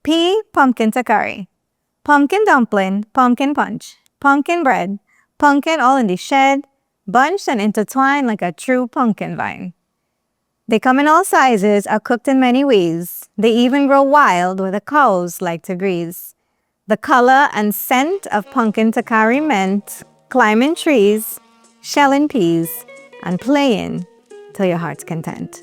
pumpkin talkari, pumpkin dumpling, pumpkin punch, pumpkin bread, pumpkin all in the shed, bunched and intertwined like a true pumpkin vine. They come in all sizes, are cooked in many ways. They even grow wild where the cows like to graze. The color and scent of pumpkin talkari meant climbing trees, shelling peas, and playing till your heart's content.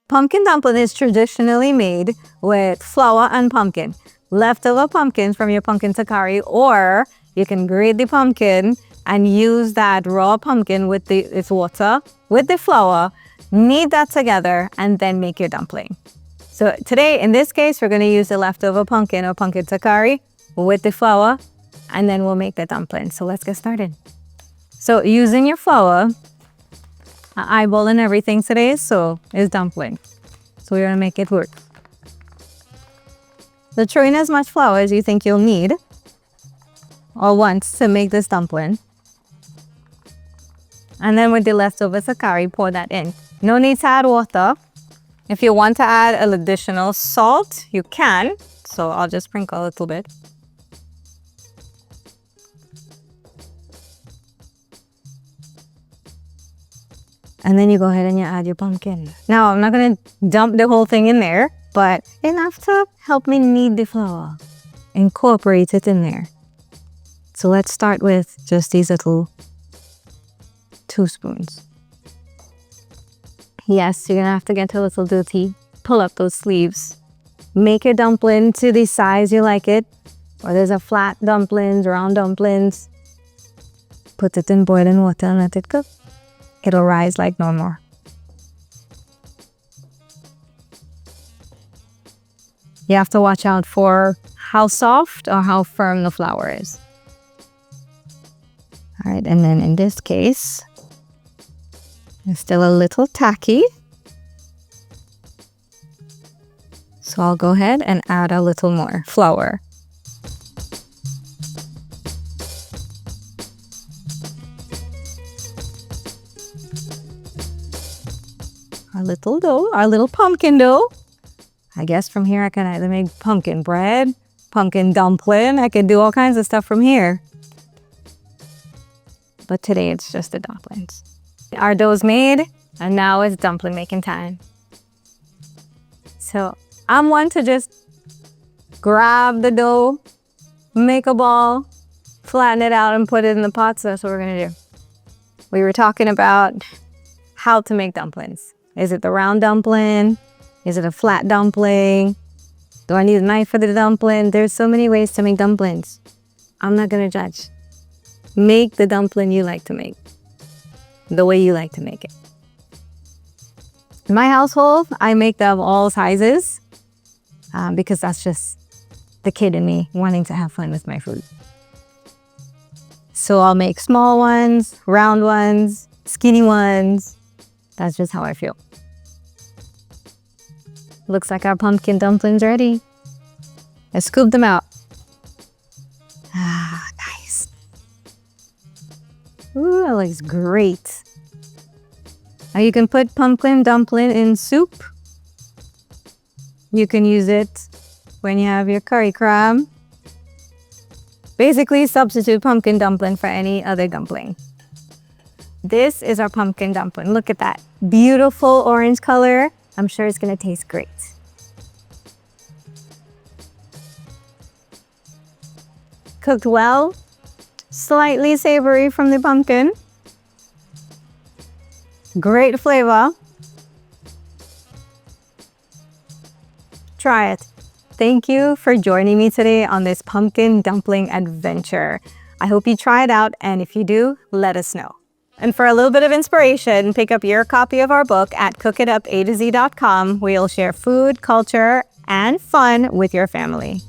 Pumpkin dumpling is traditionally made with flour and pumpkin. Leftover pumpkins from your pumpkin talkari, or you can grate the pumpkin and use that raw pumpkin with its water, with the flour, knead that together, and then make your dumpling. So today, in this case, we're going to use the leftover pumpkin or pumpkin talkari with the flour, and then we'll make the dumpling. So let's get started. So using your flour, eyeballing everything today, so is dumpling. So we're gonna make it work. So throw in as much flour as you think you'll need or want to make this dumpling. And then with the leftover talkari, pour that in. No need to add water. If you want to add an additional salt, you can. So I'll just sprinkle a little bit. And then you go ahead and you add your pumpkin. Now, I'm not going to dump the whole thing in there, but enough to help me knead the flour. Incorporate it in there. So let's start with just these little 2 spoons. Yes, you're going to have to get a little dirty. Pull up those sleeves. Make your dumpling to the size you like it. Or there's a flat dumplings, round dumplings. Put it in boiling water and let it cook. It'll rise like no more. You have to watch out for how soft or how firm the flour is. All right, and then in this case, it's still a little tacky. So I'll go ahead and add a little more flour. Our little dough, our little pumpkin dough. I guess from here I can either make pumpkin bread, pumpkin dumpling. I can do all kinds of stuff from here. But today it's just the dumplings. Our dough's made, and now it's dumpling making time. So I'm one to just grab the dough, make a ball, flatten it out, and put it in the pot. So that's what we're gonna do. We were talking about how to make dumplings. Is it the round dumpling? Is it a flat dumpling? Do I need a knife for the dumpling? There's so many ways to make dumplings. I'm not gonna judge. Make the dumpling you like to make, the way you like to make it. In my household, I make them all sizes because that's just the kid in me wanting to have fun with my food. So I'll make small ones, round ones, skinny ones. That's just how I feel. Looks like our pumpkin dumplings ready. Let's scoop them out. Ah, nice. Ooh, that looks great. Now you can put pumpkin dumpling in soup. You can use it when you have your curry crab. Basically, substitute pumpkin dumpling for any other dumpling. This is our pumpkin dumpling. Look at that. Beautiful orange color. I'm sure it's gonna taste great. Cooked well, slightly savory from the pumpkin. Great flavor. Try it. Thank you for joining me today on this pumpkin dumpling adventure. I hope you try it out, and if you do, let us know. And for a little bit of inspiration, pick up your copy of our book at cookitupatoz.com, where you'll share food, culture, and fun with your family.